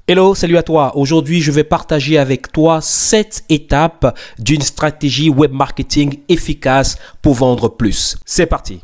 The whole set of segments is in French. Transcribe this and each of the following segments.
Hello, salut à toi. Aujourd'hui, je vais partager avec toi 7 étapes d'une stratégie web marketing efficace pour vendre plus. C'est parti.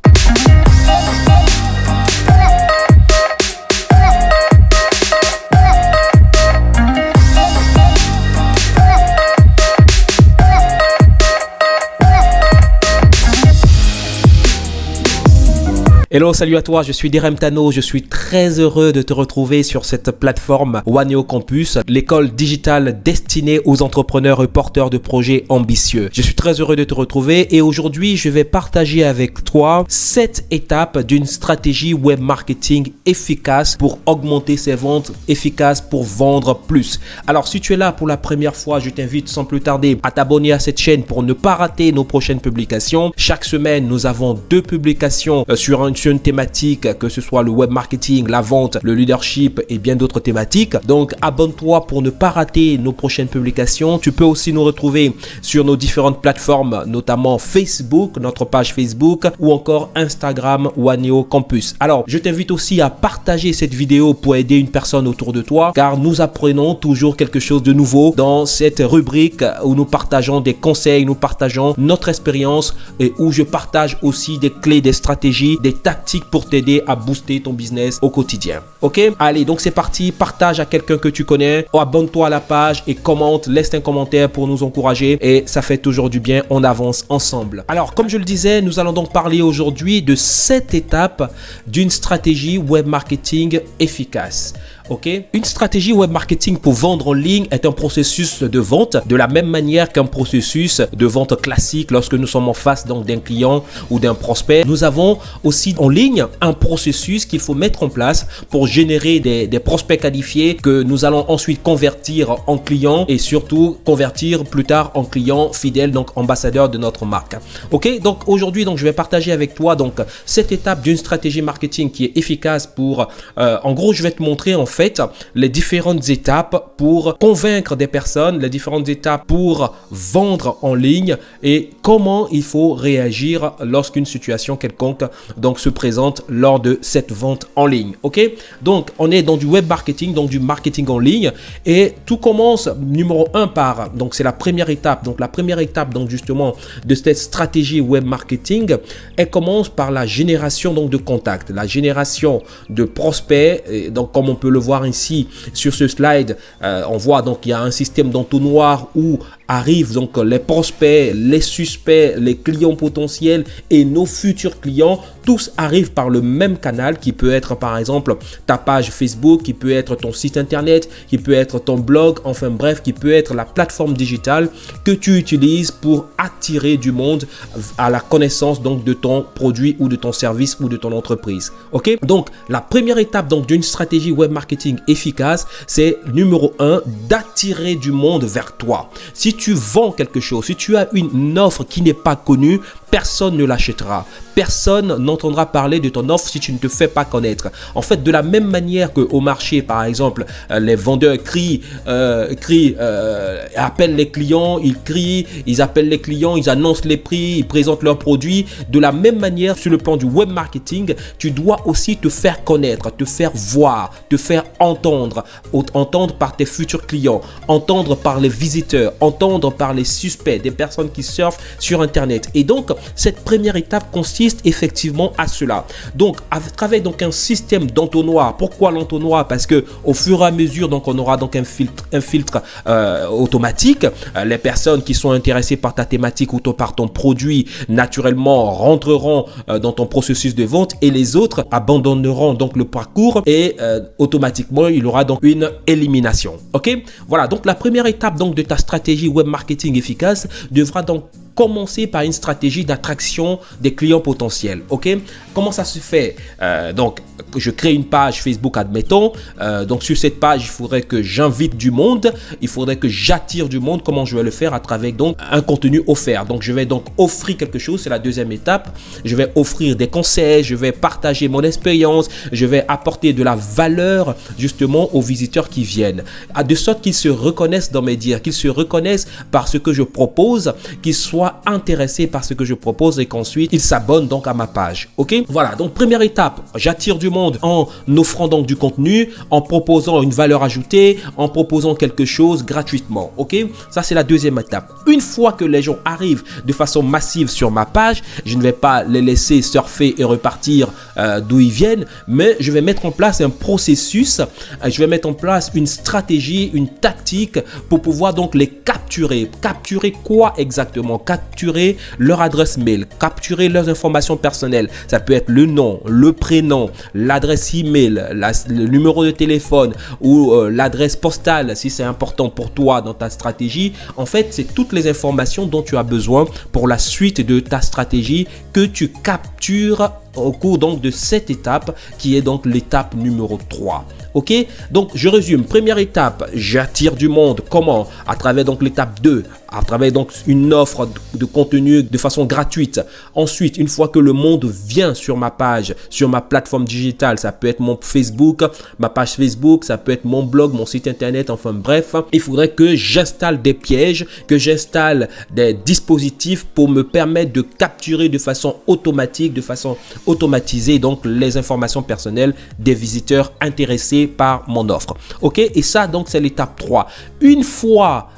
Hello, salut à toi, je suis Derem Tano, je suis très heureux de te retrouver sur cette plateforme Waneo Campus, l'école digitale destinée aux entrepreneurs et porteurs de projets ambitieux. Je suis très heureux de te retrouver et aujourd'hui, je vais partager avec toi 7 étapes d'une stratégie web marketing efficace pour augmenter ses ventes, efficace pour vendre plus. Alors, si tu es là pour la première fois, je t'invite sans plus tarder à t'abonner à cette chaîne pour ne pas rater nos prochaines publications. Chaque semaine, nous avons 2 publications sur une thématique, que ce soit le web marketing, la vente, le leadership et bien d'autres thématiques. Donc, abonne-toi pour ne pas rater nos prochaines publications. Tu peux aussi nous retrouver sur nos différentes plateformes, notamment Facebook, notre page Facebook ou encore Instagram Waneo Campus. Alors, je t'invite aussi à partager cette vidéo pour aider une personne autour de toi, car nous apprenons toujours quelque chose de nouveau dans cette rubrique où nous partageons des conseils, nous partageons notre expérience et où je partage aussi des clés, des stratégies, des tactiques pour t'aider à booster ton business au quotidien. Ok? Allez, donc c'est parti. Partage à quelqu'un que tu connais, abonne-toi à la page et commente, laisse un commentaire pour nous encourager et ça fait toujours du bien. On avance ensemble. Alors, comme je le disais, nous allons donc parler aujourd'hui de 7 étapes d'une stratégie web marketing efficace. Ok, une stratégie web marketing pour vendre en ligne est un processus de vente de la même manière qu'un processus de vente classique lorsque nous sommes en face donc d'un client ou d'un prospect. Nous avons aussi en ligne un processus qu'il faut mettre en place pour générer des prospects qualifiés que nous allons ensuite convertir en clients et surtout convertir plus tard en clients fidèles, donc ambassadeurs de notre marque. Ok, donc aujourd'hui je vais partager avec toi donc cette étape d'une stratégie marketing qui est efficace pour en gros je vais te montrer en fait les différentes étapes pour convaincre des personnes, les différentes étapes pour vendre en ligne et comment il faut réagir lorsqu'une situation quelconque donc se présente lors de cette vente en ligne. Ok, donc on est dans du web marketing, donc du marketing en ligne et tout commence numéro 1 par, donc c'est la première étape, donc la première étape donc justement de cette stratégie web marketing, elle commence par la génération donc de contacts, la génération de prospects et donc comme on peut le voir ici sur ce slide, on voit donc il y a un système d'entonnoir où arrivent donc les prospects, les suspects, les clients potentiels et nos futurs clients. Tous arrivent par le même canal qui peut être par exemple ta page Facebook, qui peut être ton site internet, qui peut être ton blog, enfin bref, qui peut être la plateforme digitale que tu utilises pour attirer du monde à la connaissance donc de ton produit ou de ton service ou de ton entreprise. Ok, donc la première étape donc d'une stratégie web marketing efficace, c'est numéro 1, d'attirer du monde vers toi. Si tu vends quelque chose, si tu as une offre qui n'est pas connue, personne ne l'achètera. Personne n'entendra parler de ton offre si tu ne te fais pas connaître. En fait, de la même manière qu'au marché, par exemple, les vendeurs appellent les clients, ils crient, ils appellent les clients, ils annoncent les prix, ils présentent leurs produits. De la même manière, sur le plan du web marketing, tu dois aussi te faire connaître, te faire voir, te faire entendre par tes futurs clients, entendre par les visiteurs, entendre par les suspects, des personnes qui surfent sur Internet. Et donc, cette première étape consiste effectivement à cela. Donc, à travers donc un système d'entonnoir. Pourquoi l'entonnoir? Parce que au fur et à mesure, donc on aura donc un filtre automatique. Les personnes qui sont intéressées par ta thématique ou par ton produit, naturellement rentreront dans ton processus de vente et les autres abandonneront donc le parcours et automatiquement il y aura donc une élimination. Ok, voilà. Donc la première étape donc de ta stratégie web marketing efficace devra donc commencer par une stratégie d'attraction des clients potentiels. Ok, comment ça se fait? Donc, je crée une page Facebook, admettons. Donc, sur cette page, il faudrait que j'invite du monde. Il faudrait que j'attire du monde. Comment je vais le faire? À travers donc un contenu offert. Donc, je vais donc offrir quelque chose. C'est la deuxième étape. Je vais offrir des conseils. Je vais partager mon expérience. Je vais apporter de la valeur justement aux visiteurs qui viennent. De sorte qu'ils se reconnaissent dans mes dires, qu'ils se reconnaissent par ce que je propose, qu'ils soient soit intéressé par ce que je propose et qu'ensuite il s'abonne donc à ma page. Ok, voilà, donc première étape, j'attire du monde en offrant donc du contenu, en proposant une valeur ajoutée, en proposant quelque chose gratuitement. Ok, ça c'est la deuxième étape. Une fois que les gens arrivent de façon massive sur ma page, je ne vais pas les laisser surfer et repartir d'où ils viennent, mais je vais mettre en place un processus, je vais mettre en place une stratégie, une tactique pour pouvoir donc les capturer. Capturer quoi exactement? Capturer leur adresse mail, capturer leurs informations personnelles. Ça peut être le nom, le prénom, l'adresse email, le numéro de téléphone ou l'adresse postale si c'est important pour toi dans ta stratégie. En fait, c'est toutes les informations dont tu as besoin pour la suite de ta stratégie que tu captures au cours donc de cette étape qui est donc l'étape numéro 3. Ok, donc je résume. Première étape, j'attire du monde. Comment? À travers donc l'étape 2, à travers donc une offre de contenu de façon gratuite. Ensuite, une fois que le monde vient sur ma page, sur ma plateforme digitale, ça peut être mon Facebook, ma page Facebook, ça peut être mon blog, mon site internet, enfin bref, il faudrait que j'installe des pièges, que j'installe des dispositifs pour me permettre de capturer de façon automatique, de façon automatisée donc les informations personnelles des visiteurs intéressés par mon offre. Ok, et ça donc c'est l'étape 3. Une fois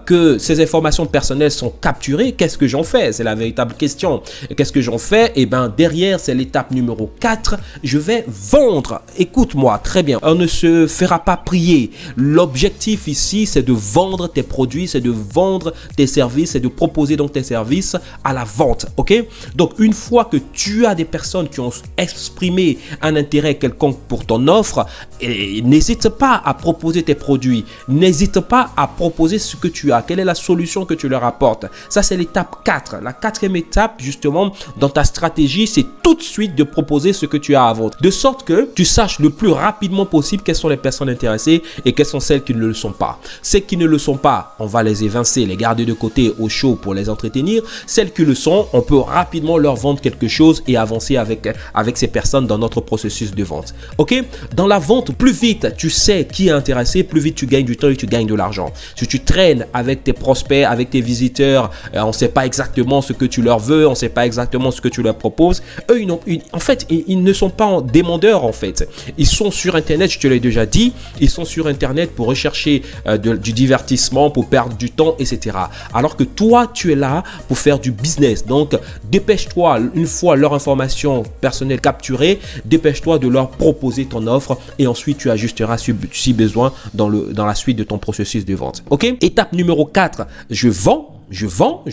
que ces informations personnelles sont capturées, qu'est-ce que j'en fais? C'est la véritable question. Qu'est-ce que j'en fais? Et bien derrière, c'est l'étape numéro 4. Je vais vendre. Écoute-moi très bien. On ne se fera pas prier. L'objectif ici, c'est de vendre tes produits, c'est de vendre tes services, c'est de proposer donc tes services à la vente. Ok? Donc une fois que tu as des personnes qui ont exprimé un intérêt quelconque pour ton offre, n'hésite pas à proposer tes produits. N'hésite pas à proposer ce que tu as, quelle est la solution que tu leur apportes. Ça, c'est l'étape 4. La quatrième étape, justement, dans ta stratégie, c'est tout de suite de proposer ce que tu as à vendre. De sorte que tu saches le plus rapidement possible quelles sont les personnes intéressées et quelles sont celles qui ne le sont pas. Celles qui ne le sont pas, on va les évincer, les garder de côté au chaud pour les entretenir. Celles qui le sont, on peut rapidement leur vendre quelque chose et avancer avec ces personnes dans notre processus de vente. Ok? Dans la vente, plus vite tu sais qui est intéressé, plus vite tu gagnes du temps et tu gagnes de l'argent. Si tu traînes avec tes prospects, avec tes visiteurs, on ne sait pas exactement ce que tu leur veux, on ne sait pas exactement ce que tu leur proposes. Eux, ils ne sont pas demandeurs en fait. Ils sont sur Internet, je te l'ai déjà dit, ils sont sur Internet pour rechercher du divertissement, pour perdre du temps, etc. Alors que toi, tu es là pour faire du business. Donc, dépêche-toi, une fois leur information personnelle capturée, dépêche-toi de leur proposer ton offre et ensuite tu ajusteras si besoin dans la suite de ton processus de vente. Ok? Étape numéro 4, je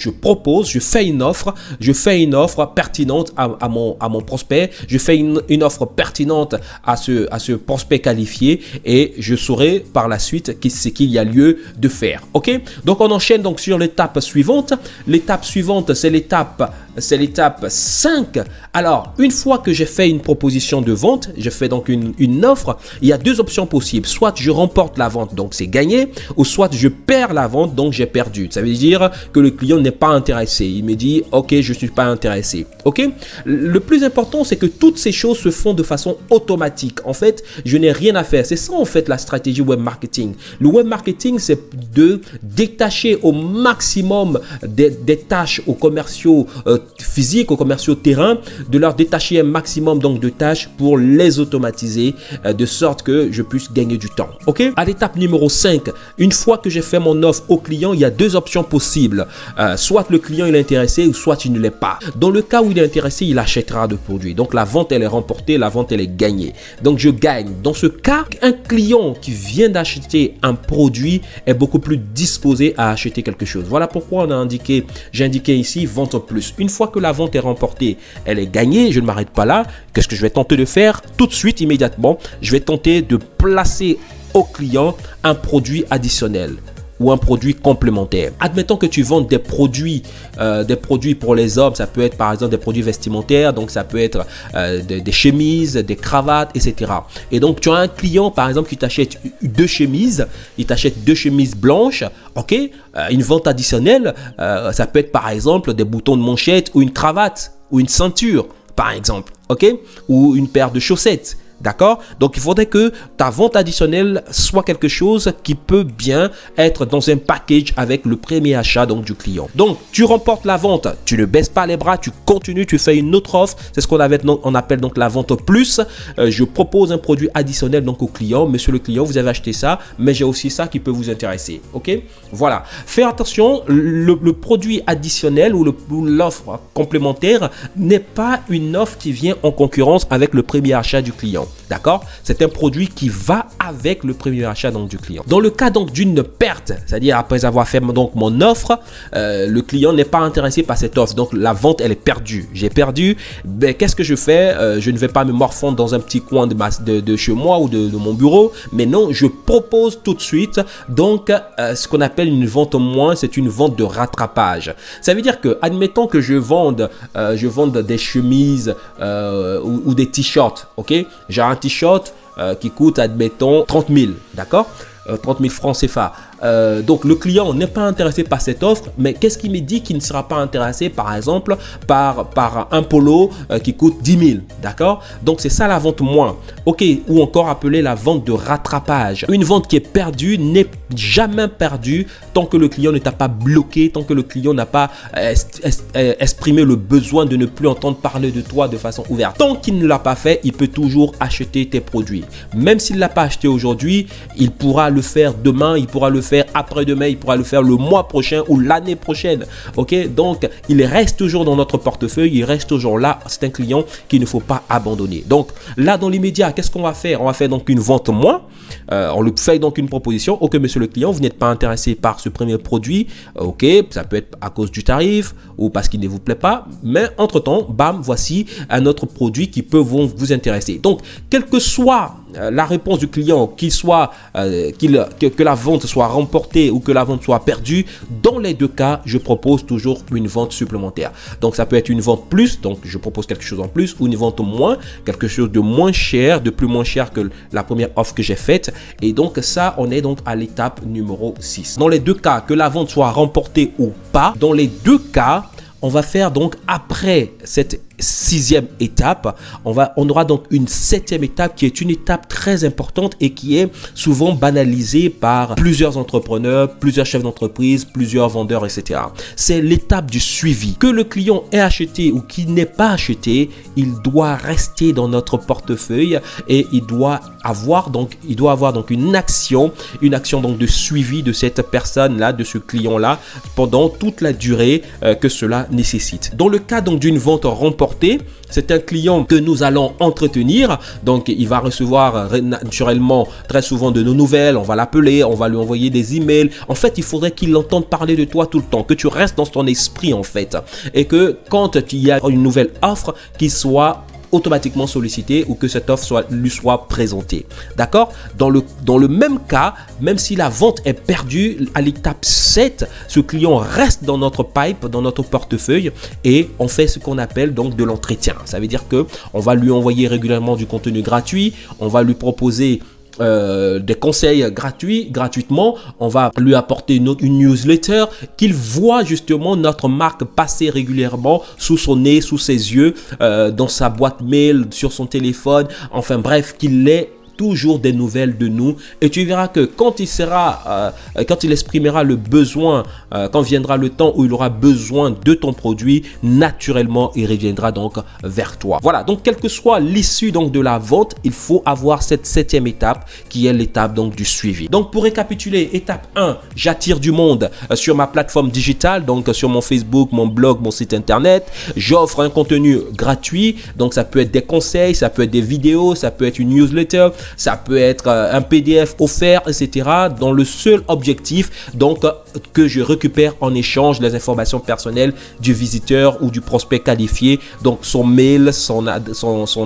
propose, je fais une offre pertinente à mon prospect, je fais une offre pertinente à ce prospect qualifié et je saurai par la suite ce qu'il y a lieu de faire. Ok? Donc on enchaîne donc sur l'étape suivante. L'étape suivante, c'est l'étape 5. Alors, une fois que j'ai fait une proposition de vente, je fais donc une offre, il y a deux options possibles. Soit je remporte la vente, donc c'est gagné, ou soit je perds la vente, donc j'ai perdu. Ça veut dire que le client n'est pas intéressé. Il me dit, ok, je ne suis pas intéressé. Ok? Le plus important, c'est que toutes ces choses se font de façon automatique. En fait, je n'ai rien à faire. C'est ça, en fait, la stratégie web marketing. Le web marketing, c'est de détacher au maximum des tâches aux commerciaux physiques, aux commerciaux terrain, de leur détacher un maximum donc de tâches pour les automatiser de sorte que je puisse gagner du temps. Ok? À l'étape numéro 5, une fois que j'ai fait mon offre au client, il y a deux options possibles. Soit le client il est intéressé ou soit il ne l'est pas. Dans le cas où il est intéressé, il achètera le produit. Donc la vente elle est remportée, la vente elle est gagnée. Donc je gagne. Dans ce cas, un client qui vient d'acheter un produit est beaucoup plus disposé à acheter quelque chose. Voilà pourquoi j'ai indiqué ici vente en plus. Une fois que la vente est remportée, elle est gagnée, je ne m'arrête pas là. Qu'est-ce que je vais tenter de faire? Tout de suite, immédiatement, je vais tenter de placer au client un produit additionnel ou un produit complémentaire. Admettons que tu vends des produits pour les hommes, ça peut être par exemple des produits vestimentaires, donc ça peut être des chemises, des cravates, etc. Et donc tu as un client par exemple qui t'achète deux chemises, il t'achète deux chemises blanches, ok, une vente additionnelle, ça peut être par exemple des boutons de manchette ou une cravate ou une ceinture par exemple, ok, ou une paire de chaussettes. D'accord? Donc, il faudrait que ta vente additionnelle soit quelque chose qui peut bien être dans un package avec le premier achat donc du client. Donc, tu remportes la vente, tu ne baisses pas les bras, tu continues, tu fais une autre offre. C'est ce qu'on appelle donc la vente plus. Je propose un produit additionnel donc au client. Monsieur le client, vous avez acheté ça, mais j'ai aussi ça qui peut vous intéresser. Ok? Voilà. Fais attention, le produit additionnel ou l'offre complémentaire n'est pas une offre qui vient en concurrence avec le premier achat du client. D'accord? C'est un produit qui va avec le premier achat donc du client. Dans le cas donc d'une perte, c'est-à-dire après avoir fait donc mon offre, le client n'est pas intéressé par cette offre. Donc la vente, elle est perdue. J'ai perdu. Ben, qu'est-ce que je fais? Je ne vais pas me morfondre dans un petit coin de chez moi ou de mon bureau. Mais non, je propose tout de suite donc ce qu'on appelle une vente au moins. C'est une vente de rattrapage. Ça veut dire que, admettons que je vende des chemises ou des t-shirts. Ok? J'ai un t-shirt qui coûte, admettons, 30 000. D'accord? 30 000 francs CFA. Donc le client n'est pas intéressé par cette offre, mais qu'est-ce qui me dit qu'il ne sera pas intéressé par exemple par un polo qui coûte 10 000, d'accord? Donc c'est ça la vente moins, ok, ou encore appelée la vente de rattrapage. Une vente qui est perdue n'est jamais perdue tant que le client ne t'a pas bloqué, tant que le client n'a pas exprimé le besoin de ne plus entendre parler de toi de façon ouverte. Tant qu'il ne l'a pas fait, il peut toujours acheter tes produits. Même s'il ne l'a pas acheté aujourd'hui, il pourra le faire demain, il pourra le faire après-demain, il pourra le faire le mois prochain ou l'année prochaine. Ok, donc il reste toujours dans notre portefeuille, il reste toujours là. C'est un client qu'il ne faut pas abandonner. Donc là, dans l'immédiat, qu'est-ce qu'on va faire? On va faire donc une vente moins. On lui fait donc une proposition. Ok, monsieur le client, vous n'êtes pas intéressé par ce premier produit. Ok, ça peut être à cause du tarif ou parce qu'il ne vous plaît pas. Mais entre-temps, bam, voici un autre produit qui peut vous intéresser. Donc, quelle que soit la réponse du client, que la vente soit remportée ou que la vente soit perdue, dans les deux cas, je propose toujours une vente supplémentaire. Donc, ça peut être une vente plus, donc je propose quelque chose en plus, ou une vente moins, quelque chose de moins cher, de plus moins cher que la première offre que j'ai faite. Et donc, ça, on est donc à l'étape numéro 6. Dans les deux cas, que la vente soit remportée ou pas, dans les deux cas, on va faire donc après cette sixième étape, on aura donc une septième étape qui est une étape très importante et qui est souvent banalisée par plusieurs entrepreneurs, plusieurs chefs d'entreprise, plusieurs vendeurs, etc. C'est l'étape du suivi. Que le client ait acheté ou qu'il n'ait pas acheté, il doit rester dans notre portefeuille et il doit avoir donc une action donc de suivi de cette personne-là, de ce client-là, pendant toute la durée que cela nécessite. Dans le cas donc d'une vente remportée, c'est un client que nous allons entretenir, donc il va recevoir naturellement très souvent de nos nouvelles, on va l'appeler, on va lui envoyer des emails. En fait, il faudrait qu'il entende parler de toi tout le temps, que tu restes dans ton esprit en fait, et que quand il y a une nouvelle offre, qu'il soit automatiquement sollicité ou que cette offre lui soit présentée. D'accord? Dans le même cas, même si la vente est perdue, à l'étape 7, ce client reste dans notre pipe, dans notre portefeuille et on fait ce qu'on appelle donc de l'entretien. Ça veut dire que on va lui envoyer régulièrement du contenu gratuit, on va lui proposer des conseils gratuitement, on va lui apporter une newsletter, qu'il voit justement notre marque passer régulièrement sous son nez, sous ses yeux, dans sa boîte mail, sur son téléphone, enfin bref, qu'il ait toujours des nouvelles de nous et tu verras que quand il exprimera le besoin, quand viendra le temps où il aura besoin de ton produit, naturellement il reviendra donc vers toi. Voilà, donc quelle que soit l'issue donc de la vente, il faut avoir cette septième étape qui est l'étape donc du suivi. Donc pour récapituler, étape 1, j'attire du monde sur ma plateforme digitale, donc sur mon Facebook, mon blog, mon site internet, j'offre un contenu gratuit, donc ça peut être des conseils, ça peut être des vidéos, ça peut être une newsletter, ça peut être un PDF offert, etc. dans le seul objectif donc que je récupère en échange les informations personnelles du visiteur ou du prospect qualifié, donc son mail, son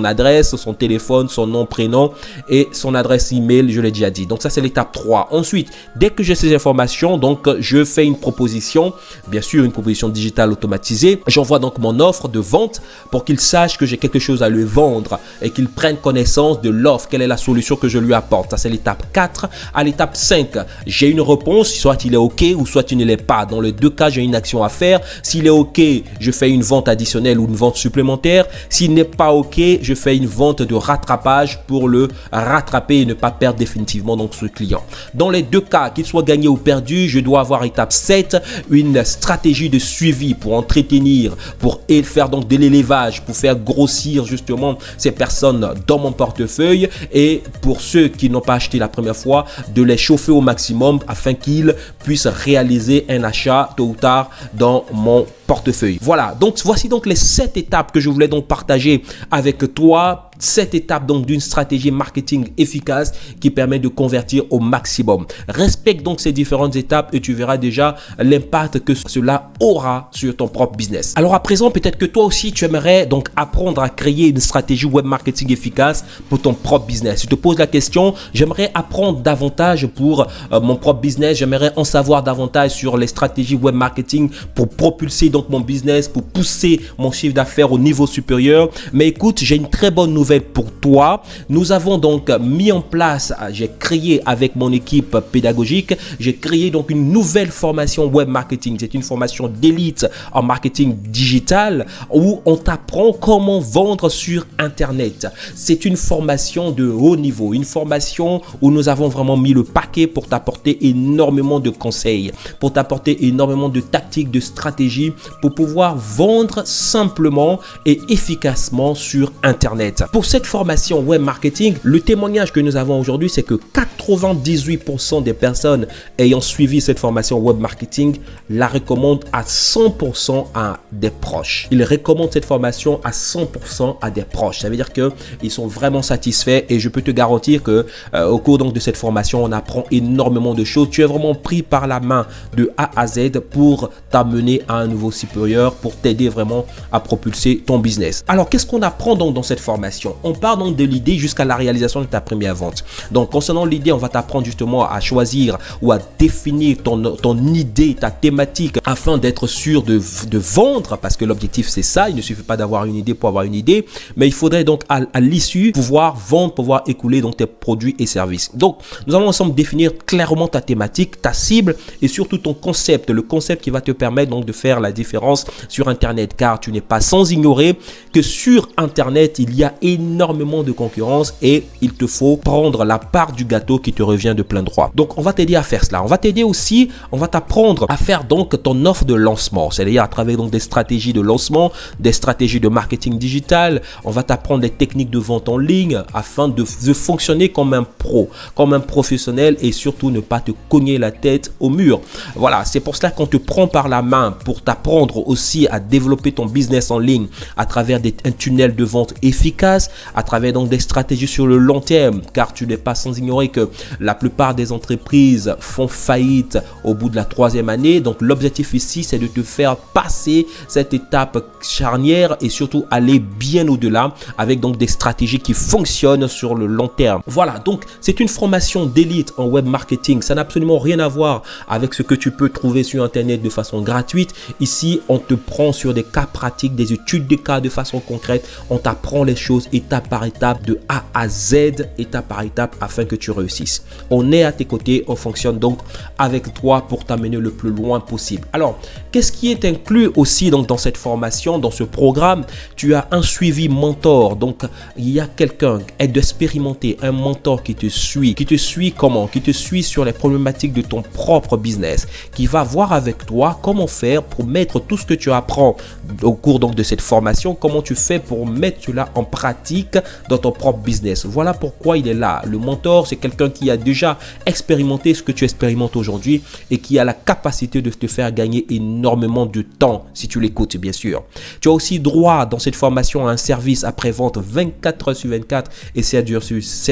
adresse, son téléphone, son nom, prénom et son adresse email, je l'ai déjà dit. Donc ça c'est l'étape 3. Ensuite, dès que j'ai ces informations, donc je fais une proposition, bien sûr une proposition digitale automatisée. J'envoie donc mon offre de vente pour qu'il sache que j'ai quelque chose à lui vendre et qu'il prenne connaissance de l'offre, quelle est la solution solution que je lui apporte. Ça, c'est l'étape 4. À l'étape 5, j'ai une réponse, soit il est OK ou soit il ne l'est pas. Dans les deux cas, j'ai une action à faire. S'il est OK, je fais une vente additionnelle ou une vente supplémentaire. S'il n'est pas OK, je fais une vente de rattrapage pour le rattraper et ne pas perdre définitivement donc ce client. Dans les deux cas, qu'il soit gagné ou perdu, je dois avoir étape 7, une stratégie de suivi pour entretenir, pour faire donc de l'élevage, pour faire grossir justement ces personnes dans mon portefeuille, et pour ceux qui n'ont pas acheté la première fois, de les chauffer au maximum afin qu'ils puissent réaliser un achat tôt ou tard dans mon portefeuille. Voilà, donc voici donc les 7 étapes que je voulais donc partager avec toi. 7 étapes donc d'une stratégie marketing efficace qui permet de convertir au maximum. Respecte donc ces différentes étapes et tu verras déjà l'impact que cela aura sur ton propre business. Alors à présent, peut-être que toi aussi tu aimerais donc apprendre à créer une stratégie web marketing efficace pour ton propre business. Tu te poses la question, j'aimerais apprendre davantage pour mon propre business, j'aimerais en savoir davantage sur les stratégies web marketing pour propulser donc mon business, pour pousser mon chiffre d'affaires au niveau supérieur. Mais écoute, j'ai une très bonne nouvelle pour toi. Nous avons donc mis en place, j'ai créé avec mon équipe pédagogique, j'ai créé donc une nouvelle formation web marketing. C'est une formation d'élite en marketing digital où on t'apprend comment vendre sur Internet. C'est une formation de haut niveau, une formation où nous avons vraiment mis le paquet pour t'apporter énormément de conseils, pour t'apporter énormément de tactiques, de stratégies pour pouvoir vendre simplement et efficacement sur Internet. Pour cette formation web marketing, le témoignage que nous avons aujourd'hui, c'est que 98% des personnes ayant suivi cette formation web marketing la recommandent à 100% à des proches. Ils recommandent cette formation à 100% à des proches. Ça veut dire qu'ils sont vraiment satisfaits et je peux te garantir que au cours donc de cette formation, on apprend énormément de choses. Tu es vraiment pris par la main de A à Z pour t'amener à un niveau supérieur, pour t'aider vraiment à propulser ton business. Alors, qu'est-ce qu'on apprend donc dans cette formation? On part donc de l'idée jusqu'à la réalisation de ta première vente. Donc, concernant l'idée, on va t'apprendre justement à choisir ou à définir ton idée, ta thématique afin d'être sûr de vendre, parce que l'objectif c'est ça. Il ne suffit pas d'avoir une idée pour avoir une idée, mais il faudrait donc à l'issue pouvoir vendre, pouvoir écouler donc tes produits et services. Donc, nous allons ensemble définir clairement ta thématique, ta cible et surtout ton concept, le concept qui va te permettre donc de faire la différence sur Internet, car tu n'es pas sans ignorer que sur Internet, il y a énormément de concurrence et il te faut prendre la part du gâteau qui te revient de plein droit. Donc, on va t'aider à faire cela. On va t'aider aussi, on va t'apprendre à faire donc ton offre de lancement, c'est-à-dire à travers donc des stratégies de lancement, des stratégies de marketing digital. On va t'apprendre des techniques de vente en ligne afin de fonctionner comme un pro, comme un professionnel et surtout ne pas te cogner la tête au mur. Voilà, c'est pour cela qu'on te prend par la main pour t'apprendre aussi à développer ton business en ligne à travers un tunnel de vente efficace, à travers donc des stratégies sur le long terme, car tu n'es pas sans ignorer que la plupart des entreprises font faillite au bout de la 3e année. Donc l'objectif ici, c'est de te faire passer cette étape charnière et surtout aller bien au-delà avec donc des stratégies qui fonctionnent sur le long terme. Voilà, donc c'est une formation d'élite en web marketing. Ça n'a absolument rien à voir avec ce que tu peux trouver sur Internet de façon gratuite. Ici, on te prend sur des cas pratiques, des études de cas de façon concrète. On t'apprend les choses étape par étape, de A à Z, étape par étape, afin que tu réussisses. On est à tes côtés, on fonctionne donc avec toi pour t'amener le plus loin possible. Alors, qu'est-ce qui est inclus aussi donc dans cette formation, dans ce programme? Tu as un suivi mentor. Donc, il y a quelqu'un d'expérimenté, un mentor qui te suit. Qui te suit comment? Qui te suit sur les problématiques de ton propre business, qui va voir avec toi comment faire pour mettre tout ce que tu apprends au cours donc de cette formation, comment tu fais pour mettre cela en pratique dans ton propre business. Voilà pourquoi il est là. Le mentor, c'est quelqu'un qui a déjà expérimenté ce que tu expérimentes aujourd'hui et qui a la capacité de te faire gagner énormément de temps si tu l'écoutes, bien sûr. Tu as aussi droit dans cette formation à un service après-vente 24 heures sur 24 et 7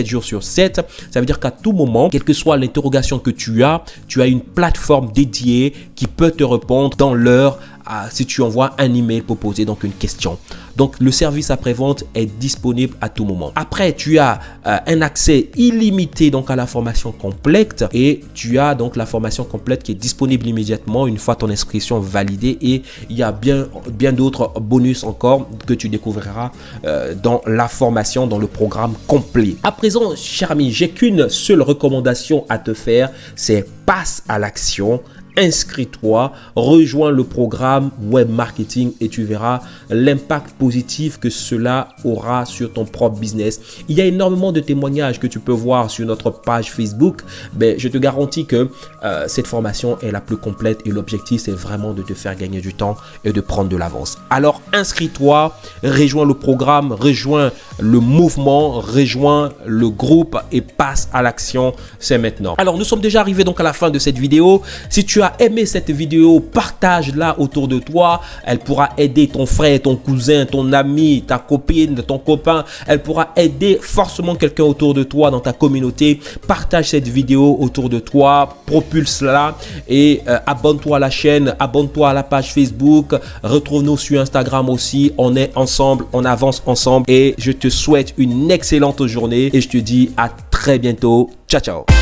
jours sur 7. Ça veut dire qu'à tout moment, quelle que soit l'interrogation que tu as une plateforme dédiée qui peut te répondre dans l'heure si tu envoies un email pour poser donc une question. Donc, le service après-vente est disponible à tout moment. Après, tu as un accès illimité donc à la formation complète et tu as donc la formation complète qui est disponible immédiatement une fois ton inscription validée et il y a bien d'autres bonus encore que tu découvriras dans la formation, dans le programme complet. À présent, cher ami, j'ai qu'une seule recommandation à te faire, c'est passe à l'action. Inscris-toi, rejoins le programme Web Marketing et tu verras l'impact positif que cela aura sur ton propre business. Il y a énormément de témoignages que tu peux voir sur notre page Facebook. Mais je te garantis que cette formation est la plus complète et l'objectif c'est vraiment de te faire gagner du temps et de prendre de l'avance. Alors inscris-toi, rejoins le programme, rejoins le mouvement, rejoins le groupe et passe à l'action. C'est maintenant. Alors nous sommes déjà arrivés donc à la fin de cette vidéo. Si tu as aimé cette vidéo, partage-la autour de toi. Elle pourra aider ton frère, ton cousin, ton ami, ta copine, ton copain. Elle pourra aider forcément quelqu'un autour de toi dans ta communauté. Partage cette vidéo autour de toi, propulse-la et abonne-toi à la chaîne, abonne-toi à la page Facebook. Retrouve-nous sur Instagram aussi. On est ensemble, on avance ensemble et je te souhaite une excellente journée et je te dis à très bientôt. Ciao, ciao.